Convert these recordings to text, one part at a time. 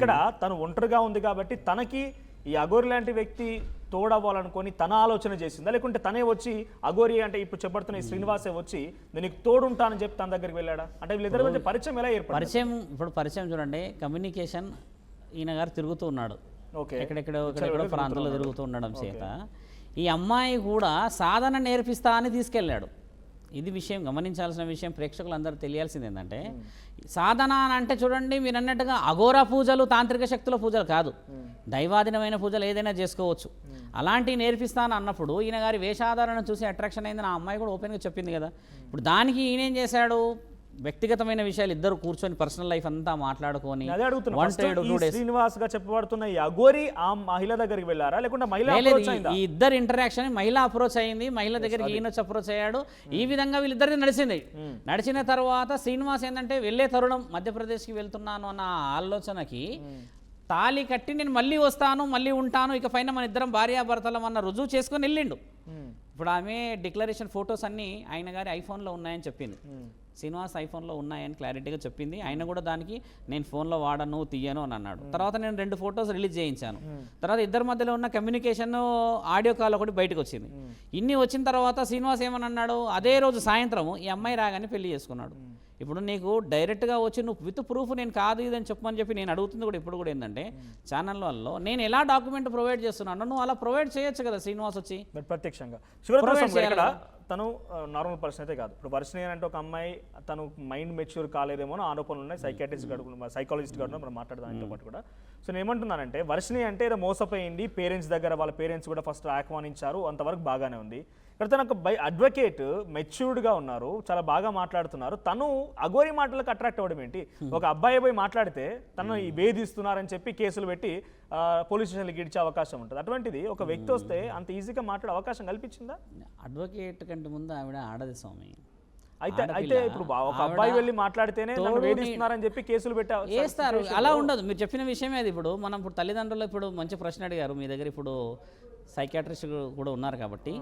ఇక్కడ తను ఒంటరిగా ఉంది కాబట్టి తనకి ఈ అఘోరి లాంటి వ్యక్తి తోడవ్వాలనుకొని తన ఆలోచన చేసిందా, లేకుంటే తనే వచ్చి అఘోరి అంటే ఇప్పుడు చెప్పబడుతున్న ఈ శ్రీనివాసే వచ్చి నేను తోడుంటానని చెప్పి తన దగ్గరికి వెళ్ళాడా? అంటే వీళ్ళిద్దరి మధ్య పరిచయం ఎలా ఏర్పడింది? పరిచయం చూడండి, కమ్యూనికేషన్ ఈయన గారు తిరుగుతూ ఉన్నాడు, ఎక్కడెక్కడో ప్రాంతాల్లో తిరుగుతూ ఉండడం చేత ఈ అమ్మాయి కూడా సాధన నేర్పిస్తా అని తీసుకెళ్ళాడు. ఇది విషయం గమనించాల్సిన విషయం, ప్రేక్షకులందరూ తెలియాల్సింది ఏంటంటే సాధన అని అంటే చూడండి మీరు అన్నట్టుగా అఘోర పూజలు తాంత్రిక శక్తుల పూజలు కాదు, దైవాధీనమైన పూజలు ఏదైనా చేసుకోవచ్చు. అలాంటివి నేర్పిస్తాను అన్నప్పుడు ఈయన గారి వేషాధారణ చూసి అట్రాక్షన్ అయింది, నా అమ్మాయి కూడా ఓపెన్గా చెప్పింది కదా. ఇప్పుడు దానికి ఈయనేం చేశాడు, వ్యక్తిగతమైన విషయాలు ఇద్దరు కూర్చొని పర్సనల్ లైఫ్ అంతా మాట్లాడుకొని శ్రీనివాస్ గా చెప్పబడుతున్న ఈ అఘోరి ఆ మహిళ దగ్గరికి వెళ్ళారా, లేకుంటే మహిళ ఈ ఇద్దరు ఇంటరాక్షన్ మహిళ అప్రోచ్ అయింది, మహిళ దగ్గరికి ఈయన అప్రోచ్ అయ్యాడు. ఈ విధంగా వీళ్ళిద్దరిది నడిచింది. నడిచిన తర్వాత శ్రీనివాస్ ఏంటంటే వెళ్ళే తరుణం మధ్యప్రదేశ్కి వెళ్తున్నాను అన్న ఆలోచనకి తాళి కట్టి నేను మళ్ళీ వస్తాను మళ్ళీ ఉంటాను ఇక పైన మన ఇద్దరం భార్యాభర్తలం అన్న రుజువు చేసుకొని వెళ్ళిండు. ఇప్పుడు ఆమె డిక్లరేషన్ ఫొటోస్ అన్నీ ఆయన గారి ఐఫోన్లో ఉన్నాయని చెప్పింది, శ్రీనివాస్ ఐఫోన్లో ఉన్నాయని క్లారిటీగా చెప్పింది. ఆయన కూడా దానికి నేను ఫోన్లో వాడను తీయను అని అన్నాడు. తర్వాత నేను 2 ఫొటోస్ రిలీజ్ చేయించాను. తర్వాత ఇద్దరి మధ్యలో ఉన్న కమ్యూనికేషన్ ఆడియో కాల్ ఒకటి బయటకు వచ్చింది. ఇన్ని వచ్చిన తర్వాత శ్రీనివాస్ ఏమని అన్నాడు, అదే రోజు సాయంత్రం ఈ అమ్మాయి రాగానే పెళ్లి చేసుకున్నాడు. ఇప్పుడు నీకు డైరెక్ట్గా వచ్చి నువ్వు విత్ ప్రూఫ్ నేను కాదు ఇదని చెప్పమని చెప్పి నేను అడుగుతుంది కూడా ఇప్పుడు కూడా ఏంటంటే ఛానల్ వల్ల నేను ఎలా డాక్యుమెంట్ ప్రొవైడ్ చేస్తున్నాను, నువ్వు అలా ప్రొవైడ్ చేయొచ్చు కదా శ్రీనివాస్ వచ్చి ప్రత్యక్షంగా. తను నార్మల్ పర్సన్ అయితే కాదు. ఇప్పుడు వర్షిణి అంటే ఒక అమ్మాయి తను మైండ్ మెచ్యూర్ కాలేదేమో ఆరోపణలు ఉన్నాయి, సైకాలజిస్ట్ గారు మనం మాట్లాడదాంతో పాటు కూడా. సో నేను ఏమంటున్నానంటే వర్షిణి అంటే ఏదో మోసపోయింది, పేరెంట్స్ దగ్గర వాళ్ళ పేరెంట్స్ కూడా ఫస్ట్ ఆహ్వానించారు, అంతవరకు బాగానే ఉంది. ఇక్కడ తను ఒక అడ్వకేట్ మెచ్యూర్డ్గా ఉన్నారు, చాలా బాగా మాట్లాడుతున్నారు. తను అఘోరి మాటలకు అట్రాక్ట్ అవ్వడం ఏంటి? ఒక అబ్బాయి పోయి మాట్లాడితే తను వేధిస్తున్నారని చెప్పి కేసులు పెట్టి పోలీస్ స్టేషన్కి ఇచ్చే అవకాశం ఉంటుంది. అటువంటిది ఒక వ్యక్తి వస్తే అంత ఈజీగా మాట్లాడే అవకాశం కల్పించిందా? అడ్వకేట్ కంటే ముందు ఆవిడ ఆడది స్వామి. అయితే ఇప్పుడు ఒక అబ్బాయి వెళ్ళి మాట్లాడితేనే నన్ను వేధిస్తున్నారని చెప్పి కేసులు వేస్తారు. అలా ఉండదు, మీరు చెప్పిన విషయమే అది. ఇప్పుడు మనం ఇప్పుడు తల్లిదండ్రులు ఇప్పుడు మంచి ప్రశ్న అడిగారు మీ దగ్గర, ఇప్పుడు సైకాట్రిస్ట్ కూడా ఉన్నారు కాబట్టి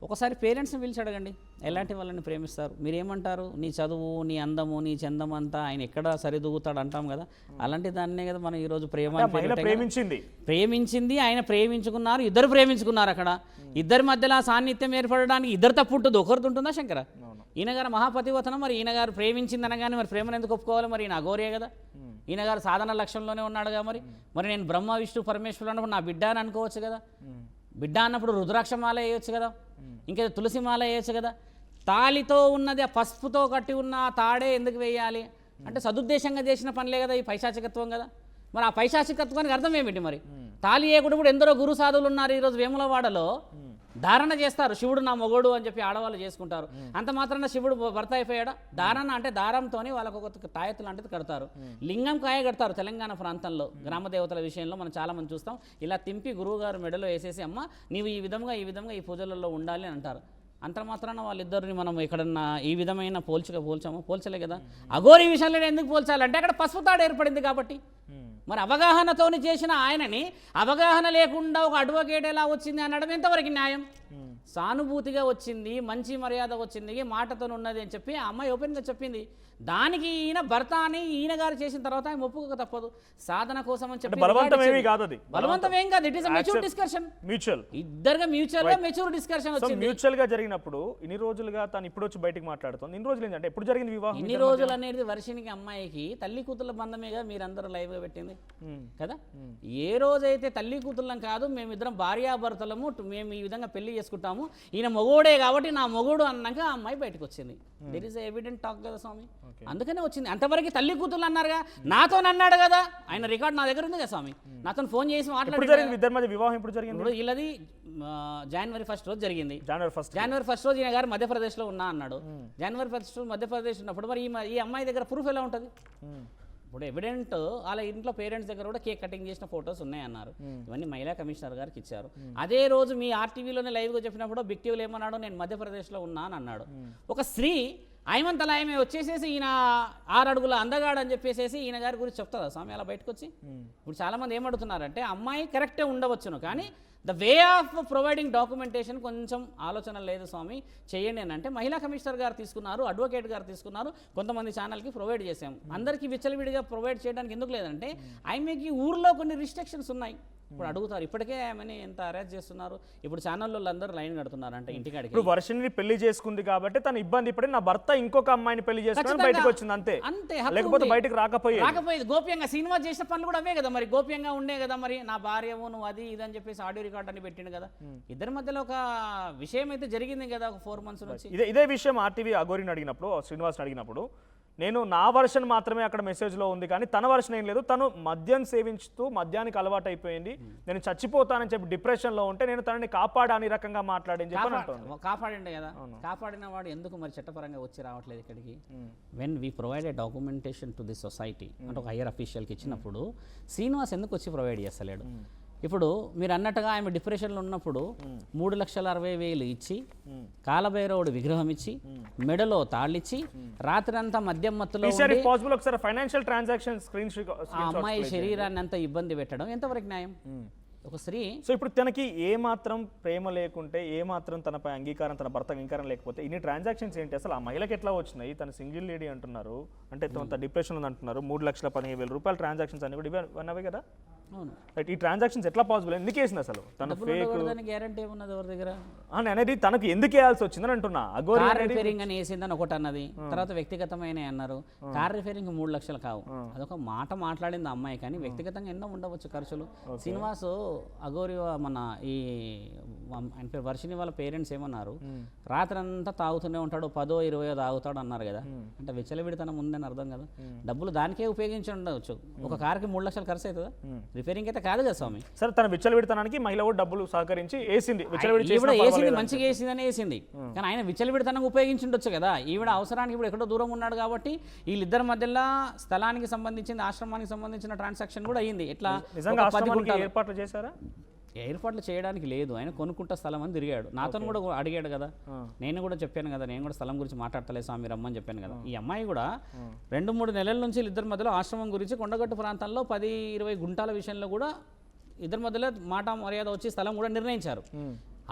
ఒకసారి పేరెంట్స్ని పిలిచి అడగండి ఎలాంటి వాళ్ళని ప్రేమిస్తారు. మీరేమంటారు, నీ చదువు నీ అందము నీ చందం అంతా ఆయన ఎక్కడ సరిదూగుతాడు అంటాం కదా, అలాంటి దాన్నే కదా మనం ఈరోజు ప్రేమించింది ఆయన ప్రేమించుకున్నారు, ఇద్దరు ప్రేమించుకున్నారు. అక్కడ ఇద్దరి మధ్యలో సాన్నిధ్యం ఏర్పడడానికి ఇద్దరు తప్పు ఉంటుంది, ఒకరిది ఉంటుందా శంకర? ఈయన గారు మహాపతివతనం, మరి ఈయన గారు ప్రేమించింది అనగానే మరి ప్రేమను ఎందుకు ఒప్పుకోవాలి? మరి ఈయన అఘోరే కదా, ఈయన గారు సాధన లక్ష్యంలోనే ఉన్నాడుగా. మరి నేను బ్రహ్మ విష్ణు పరమేశ్వరుడు అన్నప్పుడు నా బిడ్డ అని అనుకోవచ్చు కదా, బిడ్డ అన్నప్పుడు రుద్రాక్షమాల వేయవచ్చు కదా, ఇంకా తులసిమాల వేయచ్చు కదా. తాళితో ఉన్నది ఆ పసుపుతో కట్టి ఉన్న తాడే ఎందుకు వేయాలి అంటే సదుద్దేశంగా చేసిన పనిలే కదా, ఈ పైశాచికత్వం కదా. మరి ఆ పైశాచికత్వానికి అర్థం ఏమిటి? మరి తాళి ఏకుడు కూడా ఎందరో గురు సాధువులు ఉన్నారు ఈరోజు వేములవాడలో, ధారణ చేస్తారు శివుడు నా మొగోడు అని చెప్పి ఆడవాళ్ళు చేసుకుంటారు. అంత మాత్రాన శివుడు భర్త అయిపోయాడా? ధారణ అంటే దారంతో వాళ్ళకు ఒక తాయెత్తు లాంటిది కడతారు, లింగం కాయ కడతారు. తెలంగాణ ప్రాంతంలో గ్రామ దేవతల విషయంలో మనం చాలా మంది చూస్తాం, ఇలా తింపి గురువు గారు మెడలో వేసేసి అమ్మ నీవు ఈ విధంగా ఈ పూజలలో ఉండాలి అని అంటారు. అంత మాత్రాన వాళ్ళిద్దరిని మనం ఎక్కడన్నా ఈ విధమైన పోల్చలే కదా. అఘోరి విషయంలో ఎందుకు పోల్చాలంటే అక్కడ పసుపుతాడు ఏర్పడింది కాబట్టి. మరి అవగాహనతోని చేసిన ఆయనని అవగాహన లేకుండా ఒక అడ్వకేట్ ఎలా వచ్చింది అనడం ఎంతవరకు న్యాయం? సానుభూతిగా వచ్చింది, మంచి మర్యాద వచ్చింది, మాటతో ఉన్నది అని చెప్పి ఆ అమ్మాయి ఓపెన్గా చెప్పింది. దానికి ఈయన భర్త అని ఈయన గారు చేసిన తర్వాత ఆయన ఒప్పుకోక తప్పదు. సాధన కోసం అని చెప్పి బలవంతం ఏం కాదు, ఇట్ ఈస్ మెచ్యూర్ డిస్కషన్, ఇద్దరుగా మెచ్యూర్ డిస్కషన్ వచ్చింది. మ్యూచువల్ గా జరిగినప్పుడు ఇన్ని రోజులుగా తను ఇప్పుడు వచ్చి బయటకు మాట్లాడుతుంది. ఇన్ని రోజులు ఏంటంటే ఎప్పుడు జరిగింది వివాహం? ఇన్ని రోజులు అనేది వర్షినికి అమ్మాయికి తల్లి కూతుర్ల బంధమేగా మీరందరూ లైవ్ గా పెట్టింది కదా. ఏ రోజైతే తల్లి కూతుర్లం కాదు, మేమిద్దరం భార్యాభర్తలము, మేము ఈ విధంగా పెళ్లి చేసుకుంటాము, ఈయన మొగోడే కాబట్టి నా మొగోడు అన్నాక ఆ అమ్మాయి బయటకు వచ్చింది. దెర్ ఇస్ ఎవిడెంట్ టాక్ కదా స్వామి, అందుకనే వచ్చింది. అంతవరకు తల్లి కూతుర్లు అన్నారుగా, నాతో అన్నాడు కదా, ఆయన రికార్డ్ నా దగ్గర ఉంది కదా స్వామి, నాతో ఫోన్ చేసి మాట్లాడారు. వివాహం ఇప్పుడు జరిగింది, వీళ్ళది జనవరి 1 రోజు జరిగింది. జనవరి 1 రోజు ఈయన గారు మధ్యప్రదేశ్లో ఉన్నా అన్నాడు. జనవరి 1 మధ్యప్రదేశ్ ఉన్నప్పుడు మరి ఈ అమ్మాయి దగ్గర ప్రూఫ్ ఎలా ఉంటుంది? ఇప్పుడు ఎవిడెంట్ వాళ్ళ ఇంట్లో పేరెంట్స్ దగ్గర కూడా కేక్ కటింగ్ చేసిన ఫొటోస్ ఉన్నాయన్నారు. ఇవన్నీ మహిళా కమిషనర్ గారికి ఇచ్చారు. అదే రోజు మీ ఆర్టీవీలోనే లైవ్గా చెప్పినప్పుడు బిగ్ టీవీలో ఏమన్నాడు, నేను మధ్యప్రదేశ్లో ఉన్నా అని అన్నాడు. ఒక స్త్రీ ఆయమంతలా ఆమె వచ్చేసేసి ఈయన 6 అడుగుల అందగాడు అని చెప్పేసి ఈయన గారి గురించి చెప్తుందా స్వామి అలా బయటకు వచ్చి? ఇప్పుడు చాలామంది ఏమడుగుతున్నారంటే అమ్మాయి కరెక్టే ఉండవచ్చును, కానీ the way of providing documentation కొంచెం ఆలోచన లేదు స్వామి, చేయండి అని అంటే మహిళా కమిషనర్ గారు తీసుకున్నారు, అడ్వకేట్ గారు తీసుకున్నారు, కొంతమంది ఛానల్కి ప్రొవైడ్ చేసాము. అందరికీ విచ్చలవిడిగా ప్రొవైడ్ చేయడానికి ఎందుకు లేదంటే ఆమెకి ఊర్లో కొన్ని రిస్ట్రిక్షన్స్ ఉన్నాయి. ఇప్పుడు అడుగుతారు, ఇప్పటికే ఆమెని ఎంత అరెస్ట్ చేస్తున్నారు, ఇప్పుడు ఛానల్లో అందరూ లైన్ కడుతున్నారు అంటే ఇంటికాడికి. ఇప్పుడు వర్షిని పెళ్లి చేసుకుంది కాబట్టి తను ఇబ్బంది పడి నా భర్త ఇంకొక అమ్మాయిని పెళ్లి చేసుకుని బయటకు వచ్చింది అంతే, అంతే. లేకపోతే బయటకు రాకపోయేది. గోప్యంగా సినిమా చేసిన పనులు కూడా అవే కదా మరి, గోప్యంగా ఉండే కదా మరి. నా భార్యవు నువ్వు అది ఇది అని చెప్పేసి ఆడియో రికార్డ్ అని పెట్టిండు కదా. ఇద్దరి మధ్యలో ఒక విషయం అయితే జరిగింది కదా ఒక 4 months నుంచి. ఇదే విషయం ఆర్టీవీ అఘోరిని అడిగినప్పుడు, శ్రీనివాస్ని అడిగినప్పుడు, నేను నా వర్షన్ మాత్రమే అక్కడ మెసేజ్లో ఉంది కానీ తన వర్షన్ ఏం లేదు, తను మద్యం సేవించుతూ మద్యానికి అలవాటు అయిపోయింది, నేను చచ్చిపోతానని చెప్పి డిప్రెషన్లో ఉంటే నేను తనని కాపాడాని రకంగా మాట్లాడని చెప్పి అంటుంది. కాపాడండి కదా, కాపాడిన వాడు ఎందుకు మరి చట్టపరంగా వచ్చి రావట్లేదు ఇక్కడికి? When we provide a documentation to the society అంటే ఒక హైయర్ అఫీషియల్కి ఇచ్చినప్పుడు శ్రీనివాస్ ఎందుకు వచ్చి ప్రొవైడ్ చేస్తలేడు? ఇప్పుడు మీరు అన్నట్టుగా ఆమె డిప్రెషన్లో ఉన్నప్పుడు 3,60,000 ఇచ్చి, కాలభైరవుడు విగ్రహం ఇచ్చి, మెడలో తాళ్ళిచ్చి, రాత్రంతా మద్యం మత్తులో ఫైనాన్షియల్ ట్రాన్సాక్షన్ ఆ అమ్మాయి శరీరాన్ని అంతా ఇబ్బంది పెట్టడం ఎంతవరకు న్యాయం? ఒక స్త్రీ సో ఇప్పుడు తనకి ఏ మాత్రం ప్రేమ లేకుంటే, ఏ మాత్రం తనపై అంగీకారం, తన భర్త అంగీకారం లేకపోతే ఇన్ని ట్రాన్సాక్షన్స్ ఏంటి అసలు? ఆ మహిళకి ఎట్లా వచ్చినాయి? తన సింగిల్ లేడీ అంటున్నారు, అంటే తన డిప్రెషన్ ఉంది అంటున్నారు, 3,15,000 రూపాయల ట్రాన్సాక్షన్స్ అని కూడా ఇవన్నవే కదా. అవును, ఈ ట్రాన్సాక్షన్స్ ఎట్లా పాసిబుల్? ఎందుకు వేసింది అసలు? తన ఫేక్ గ్యారంటీ ఏమున్నది ఎవరి దగ్గర అనేది తనకు ఎందుకు వేయాల్సి వచ్చిందని అంటున్నా. కార్ రిపేరింగ్ అని వేసిందని ఒకటి అన్నది, తర్వాత వ్యక్తిగతమైన అన్నారు. కార్ రిపేరింగ్ 3 లక్షలు కావు, అదొక మాట మాట్లాడింది అమ్మాయి, కానీ వ్యక్తిగతంగా ఎన్నో ఉండవచ్చు ఖర్చులు. శ్రీనివాసు అఘోరి మన ఈ ఆయన పేరు వర్షిని వాళ్ళ పేరెంట్స్ ఏమన్నారు, రాత్రంతా తాగుతూనే ఉంటాడు, 10-20 తాగుతాడు అన్నారు కదా. అంటే విచ్చలవిడితనం ఉందని అర్థం కదా. డబ్బులు దానికే ఉపయోగించి ఉండవచ్చు. ఒక కార్కి 3 లక్షలు ఖర్చు అవుతుందా? రిపేరింగ్ అయితే కాదు కదా స్వామి. సరే, తన విచ్చలవిడితనానికి మహిళ కూడా డబ్బులు సహకరించి వేసింది, మంచిగా వేసిందని వేసింది, కానీ ఆయన విచ్చలవిడితనంగా ఉపయోగించుండొచ్చు కదా. ఈవిడ అవసరానికి ఇప్పుడు ఎక్కడో దూరం ఉన్నాడు కాబట్టి వీళ్ళిద్దరి మధ్యలో స్థలానికి సంబంధించిన, ఆశ్రమానికి సంబంధించిన ట్రాన్సాక్షన్ కూడా అయ్యింది. ఎట్లా ఏర్పాట్లు చేశారా? ఏర్పాట్లు చేయడానికి లేదు, ఆయన కొనుక్కుంటా స్థలం అని తిరిగాడు. నాతో కూడా అడిగాడు కదా, నేను కూడా చెప్పాను కదా, నేను కూడా స్థలం గురించి మాట్లాడతలేదు స్వామి రమ్మని చెప్పాను కదా. ఈ అమ్మాయి కూడా 2-3 నెలల నుంచి ఇద్దరి మధ్యలో ఆశ్రమం గురించి కొండగట్టు ప్రాంతాల్లో 10-20 గుంటాల విషయంలో కూడా ఇద్దరి మధ్యలో మాట మర్యాద వచ్చి స్థలం కూడా నిర్ణయించారు.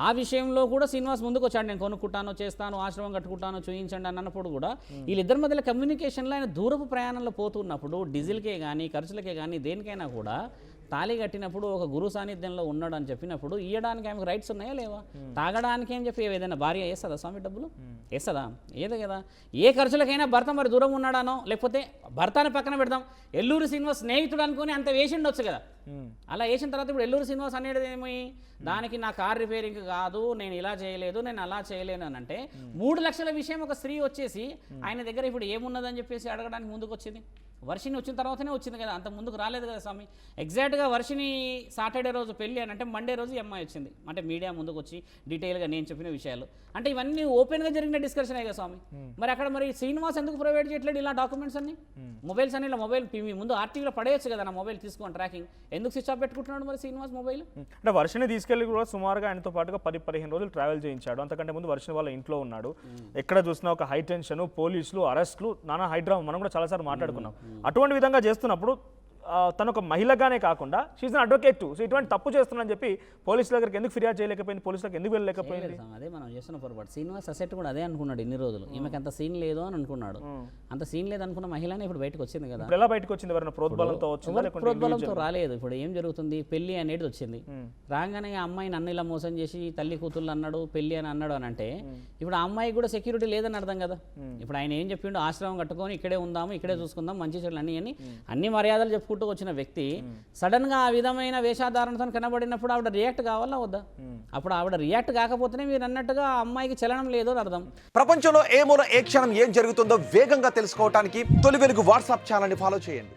ఆ విషయంలో కూడా శ్రీనివాస్ ముందుకు వచ్చాడు, నేను కొనుక్కుంటాను, చేస్తాను, ఆశ్రమం కట్టుకుంటాను, చూయించండి అన్నప్పుడు కూడా వీళ్ళిద్దరి మధ్యలో కమ్యూనికేషన్లో ఆయన దూరపు ప్రయాణంలో పోతున్నప్పుడు డీజిల్కే కానీ ఖర్చులకే కానీ దేనికైనా కూడా తాళి కట్టినప్పుడు ఒక గురు సాన్నిధ్యంలో ఉన్నాడు అని చెప్పినప్పుడు ఇవ్వడానికి ఆమెకు రైట్స్ ఉన్నాయా లేవా? తాగడానికి అని చెప్పి ఏదైనా భార్య వేస్తుందా స్వామి డబ్బులు? వేస్తుందా? ఏదో కదా. ఏ ఖర్చులకైనా భర్త మరి దూరం ఉన్నాడానో, లేకపోతే భర్తని పక్కన పెడదాం, ఎల్లూరు శ్రీనివాస్ స్నేహితుడు అనుకుని అంత వేసిండొచ్చు కదా. అలా వేసిన తర్వాత ఇప్పుడు ఎల్లూరు శ్రీనివాస్ అనేది ఏమి, దానికి నా కార్ రిపేరింగ్ కాదు, నేను ఇలా చేయలేదు, నేను అలా చేయలేను అని అంటే 3 లక్షల విషయం ఒక స్త్రీ వచ్చేసి ఆయన దగ్గర ఇప్పుడు ఏమున్నదని చెప్పేసి అడగడానికి ముందుకు వచ్చింది. వర్షిని వచ్చిన తర్వాతనే వచ్చింది కదా, అంత ముందుకు రాలేదు కదా స్వామి. ఎగ్జాక్ట్గా వర్షిని సాటర్డే రోజు పెళ్ళి అని అంటే మండే రోజు అమ్మాయి వచ్చింది, అంటే మీడియా ముందుకు వచ్చి డీటెయిల్గా నేను చెప్పిన విషయాలు, అంటే ఇవన్నీ ఓపెన్గా జరిగిన డిస్కషన్ కదా స్వామి. మరి అక్కడ మరి శ్రీనివాస్ ఎందుకు ప్రొవైడ్ చేయట్లేదు ఇలా డాక్యుమెంట్స్ అన్ని? మొబైల్స్ అన్ని ఇలా మొబైల్ మీ ముందు ఆర్టీవీలో పడేయచ్చు కదా, నా మొబైల్ తీసుకోండి ట్రాకింగ్, ఎందుకు స్విచ్ ఆఫ్ పెట్టుకుంటున్నాడు మరి శ్రీనివాస్ మొబైల్? అంటే వర్షిని తీసుకెళ్ళి కూడా సుమారుగా ఆయనతో పాటుగా 10-15 రోజులు ట్రావెల్ చేయించాడు. అంతకంటే ముందు వర్షిని వాళ్ళ ఇంట్లో ఉన్నాడు. ఎక్కడ చూసినా ఒక హై టెన్షన్, పోలీసులు, అరెస్టులు, నానా హైడ్రామా, మనం కూడా చాలాసార్లు మాట్లాడుకున్నాం. అటువంటి విధంగా చేస్తున్నప్పుడు తను ఒక మహిళగానే కాకుండా she an advocate too. So ఇటువంటి తప్పు చేస్తున్నానని చెప్పి పోలీసుల దగ్గరికి ఎందుకు ఫిర్యాదు చేయలేకపోయింది, పోలీసులకు ఎందుకు వెళ్ళలేకపోయింది? అదే మనం చేస్తున్న పొరపాటు. శ్రీనివాస్ అసెట్ కూడా అదే అనుకున్నాడు ఇన్ని రోజులు, ఈమెకి అంత సీన్ లేదు అని అనుకున్నాడు. అంత సీన్ లేదు అనుకున్న మహిళనే ఇప్పుడు బయటకు వచ్చింది కదా. ఎలా బయటకు వచ్చింది? ఎవరైనా ప్రోద్బలంతో వచ్చిందా? ప్రోద్బలంతో రాలేదు. ఇప్పుడు ఏం జరుగుతుంది, పెళ్లి అనేది వచ్చింది, రాగానే ఆ అమ్మాయి నన్ను ఇలా మోసం చేసి తల్లి కూతుళ్ళు అన్నాడు, పెళ్లి అని అన్నాడు అని అంటే ఇప్పుడు ఆ అమ్మాయి కూడా సెక్యూరిటీ లేదని అర్థం కదా. ఇప్పుడు ఆయన ఏం చెప్పిండు, ఆశ్రమం కట్టుకొని ఇక్కడే ఉందాము, ఇక్కడే చూసుకుందాం, మంచి చెడులు అన్ని మర్యాదలు చెప్పుకుంటూ వచ్చిన వ్యక్తి సడన్ గా ఆ విధమైన వేషాధారణతో కనబడినప్పుడు ఆవిడ రియాక్ట్ కావాలా వద్దా? అప్పుడు ఆవిడ రియాక్ట్ కాకపోతేనే మీరు అన్నట్టుగా ఆ అమ్మాయికి చలనం లేదు అని అర్థం. ప్రపంచంలో ఏ మూల ఏ క్షణం ఏం జరుగుతుందో వేగంగా తెలుసుకోవడానికి తొలి వెలుగు వాట్సాప్ ఛానల్ని ఫాలో చేయండి.